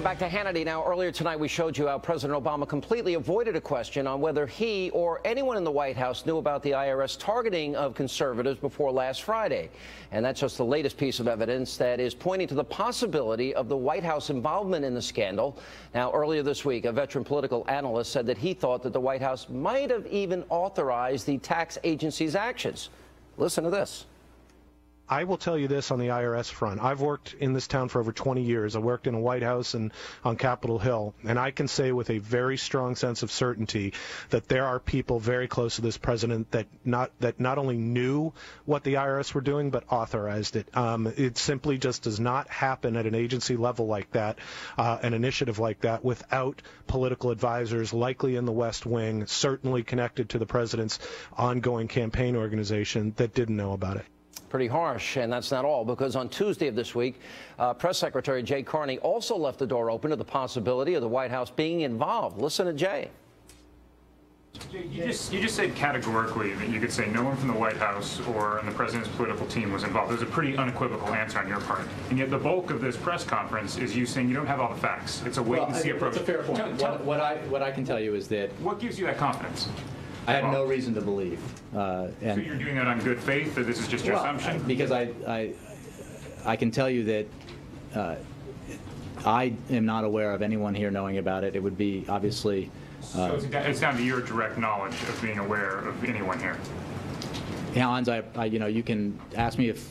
Welcome back to Hannity. Now, earlier tonight, we showed you how President Obama completely avoided a question on whether he or anyone in the White House knew about the IRS targeting of conservatives before last Friday. And that's just the latest piece of evidence that is pointing to the possibility of the White House involvement in the scandal. Now, earlier this week, a veteran political analyst said that he thought that the White House might have even authorized the tax agency's actions. Listen to this. I will tell you this on the IRS front. I've worked in this town for over 20 years. I worked in a White House and on Capitol Hill, and I can say with a very strong sense of certainty that there are people very close to this president that not only knew what the IRS were doing, but authorized it. It simply just does not happen at an agency level like that, an initiative like that, without political advisors, likely in the West Wing, certainly connected to the president's ongoing campaign organization, that didn't know about it. Pretty harsh, and that's not all, because on Tuesday of this week, Press Secretary Jay Carney also left the door open to the possibility of the White House being involved. Listen to Jay. You just said categorically that you could say no one from the White House or in the president's political team was involved. There's a pretty unequivocal answer on your part. And yet the bulk of this press conference is you saying you don't have all the facts. It's a wait-and-see approach. That's a fair point. What I can tell you is that... What gives you that confidence? I have no reason to believe. So you're doing that on good faith, or this is just your assumption? Because I can tell you that I am not aware of anyone here knowing about it. It would be obviously... So it's down to your direct knowledge of being aware of anyone here. Hans, you can ask me if,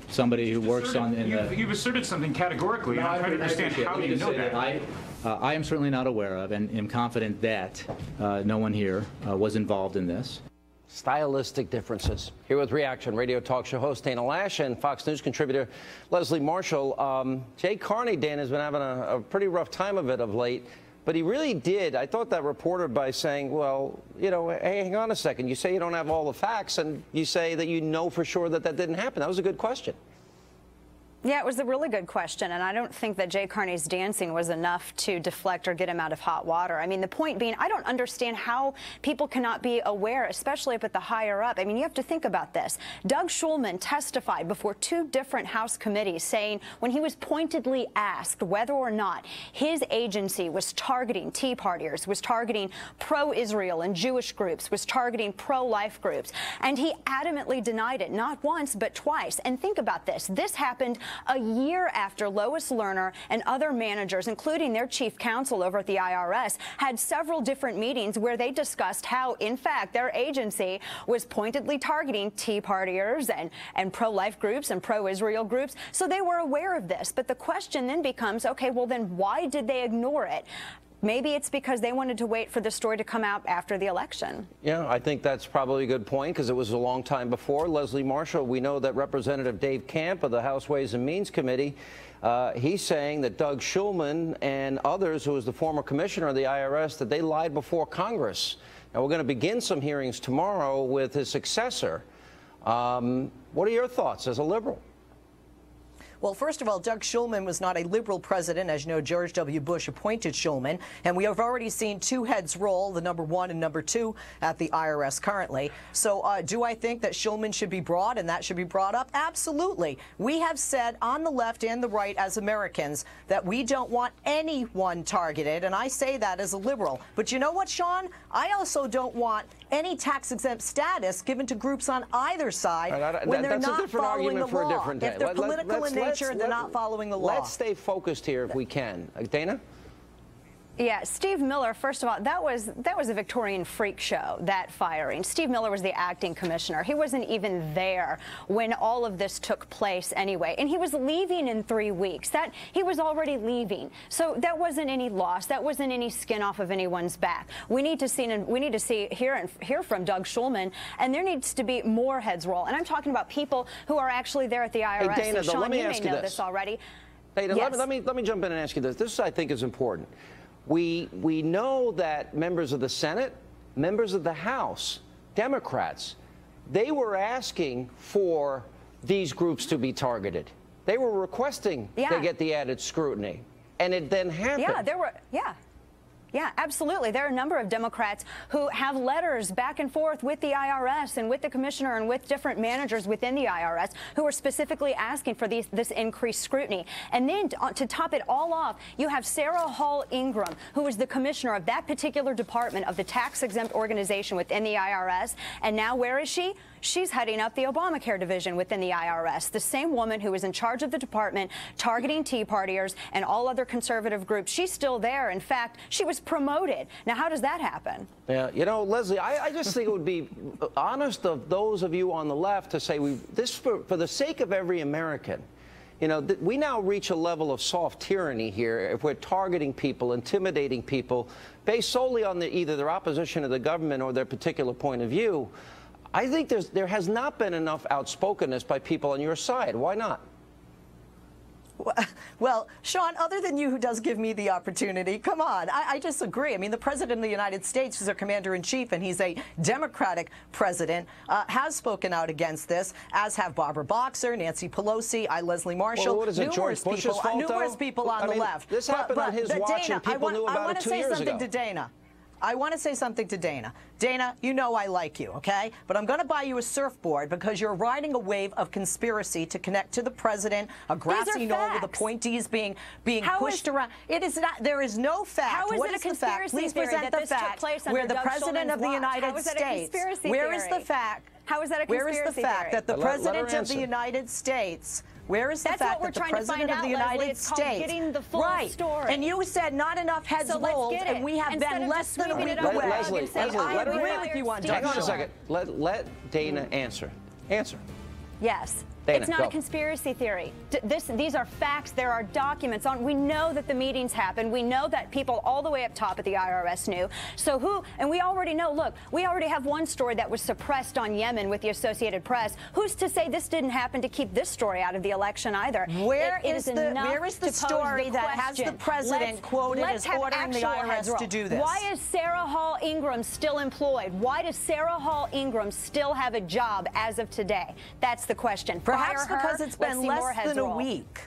somebody who works on... You've asserted something categorically, and I'm trying to understand how you know that. I am certainly not aware of and am confident that no one here was involved in this. Stylistic differences. Here with reaction, radio talk show host Dana Lash and Fox News contributor Leslie Marshall. Jay Carney, Dan, has been having a pretty rough time of it of late, but he really did. I thought that reporter by saying, well, hey, hang on a second. You say you don't have all the facts, and you say that you know for sure that that didn't happen. That was a good question. Yeah, it was a really good question, and I don't think that Jay Carney's dancing was enough to deflect or get him out of hot water. I mean, the point being, I don't understand how people cannot be aware, especially up at the higher up. I mean, you have to think about this. Doug Shulman testified before 2 different House committees saying when he was pointedly asked whether or not his agency was targeting Tea Partiers, was targeting pro-Israel and Jewish groups, was targeting pro-life groups, and he adamantly denied it, not once but twice. And think about this. This happened a year after Lois Lerner and other managers, including their chief counsel over at the IRS, had several different meetings where they discussed how, in fact, their agency was pointedly targeting Tea Partiers and pro-life groups and pro-Israel groups. So they were aware of this. But the question then becomes, okay, well, then why did they ignore it? Maybe it's because they wanted to wait for the story to come out after the election. Yeah, I think that's probably a good point because it was a long time before. Leslie Marshall, we know that Representative Dave Camp of the House Ways and Means Committee, he's saying that Doug Shulman and others, who was the former commissioner of the IRS, that they lied before Congress. Now, we're going to begin some hearings tomorrow with his successor. What are your thoughts as a liberal? Well, first of all, Doug Shulman was not a liberal president. As you know, George W. Bush appointed Shulman, and we have already seen 2 heads roll, the number 1 and number 2 at the IRS currently. So do I think that Shulman should be brought and that should be brought up? Absolutely. We have said on the left and the right as Americans that we don't want anyone targeted, and I say that as a liberal. But you know what, Sean? I also don't want any tax-exempt status given to groups on either side when they're not following the law. If they're political in nature, they're not following the law. Let's stay focused here if we can. Dana? Yeah, Steve Miller, first of all, that was a Victorian freak show, that firing. Steve Miller was the acting commissioner. He wasn't even there when all of this took place anyway. And he was leaving in 3 weeks. He was already leaving. So that wasn't any loss. That wasn't any skin off of anyone's back. We need to hear from Doug Shulman, and there needs to be more heads roll. And I'm talking about people who are actually there at the IRS. Hey, Dana, so, Sean, let me you ask may you know this. this already. Dana, yes. let me jump in and ask you this. This, I think, is important. We know that members of the Senate, members of the House, Democrats, they were asking for these groups to be targeted. They were requesting to get the added scrutiny, and it then happened. Yeah, there were. Yeah. Yeah, absolutely. There are a number of Democrats who have letters back and forth with the IRS and with the commissioner and with different managers within the IRS who are specifically asking for this increased scrutiny. And then to top it all off, you have Sarah Hall Ingram, who is the commissioner of that particular department of the tax-exempt organization within the IRS. And now where is she? She's heading up the Obamacare division within the IRS, the same woman who was in charge of the department targeting Tea Partiers and all other conservative groups. She's still there. In fact, she was promoted. Now, how does that happen? Yeah, you know, Leslie, I just think it would be honest of those of you on the left to say for the sake of every American. You know, we now reach a level of soft tyranny here if we're targeting people, intimidating people, based solely on either their opposition to the government or their particular point of view. I think there has not been enough outspokenness by people on your side. Why not? Well, Sean, other than you, who does give me the opportunity, come on, I disagree. I mean, the President of the United States is our Commander-in-Chief, and he's a Democratic president, has spoken out against this, as have Barbara Boxer, Nancy Pelosi, Leslie Marshall, well, what is it, George Bush's fault, numerous people on the left. This happened on his watch, and people knew about it 2 years ago. I want to say something to Dana. Dana, you know I like you, okay? But I'm going to buy you a surfboard because you're riding a wave of conspiracy to connect to the president, a grassy knoll with appointees being pushed around. It is not. There is no fact. How is it a conspiracy theory that this took place under Doug Shulman's watch? Where the president of the United States. Where is the fact? How is that a conspiracy theory? Where is the fact that the president of the United States? Where is the fact that the President of the United States, right? And you said not enough heads rolled, and we have been less than a week away. Leslie, I agree with you on Doug. Hang on a second. Let Dana answer. Answer. Yes. Dana, it's not a conspiracy theory. These are facts. There are documents on. We know that the meetings happened. We know that people all the way up top at the IRS knew. So who? And we already know. Look, we already have one story that was suppressed on Yemen with the Associated Press. Who's to say this didn't happen to keep this story out of the election either? Where is the story that has the president quoted as ordering the IRS to do this? Why is Sarah Hall Ingram still employed? Why does Sarah Hall Ingram still have a job as of today? That's the question. Perhaps because it's been less than a week.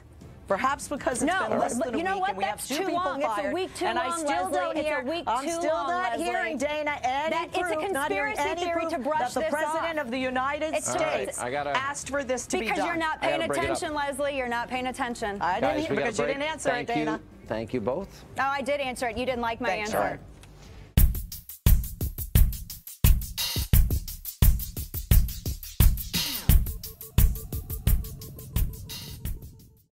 Perhaps because it's been less than a week, and we have 2 people fired. It's a week too long, I still don't hear. I'm still not hearing, Dana, any proof, it's a conspiracy theory to brush that the President of the United States asked for this to be done. Because you're not paying attention, Leslie. You're not paying attention. I didn't, because you didn't answer it, Dana. Thank you both. Oh, I did answer it. You didn't like my answer.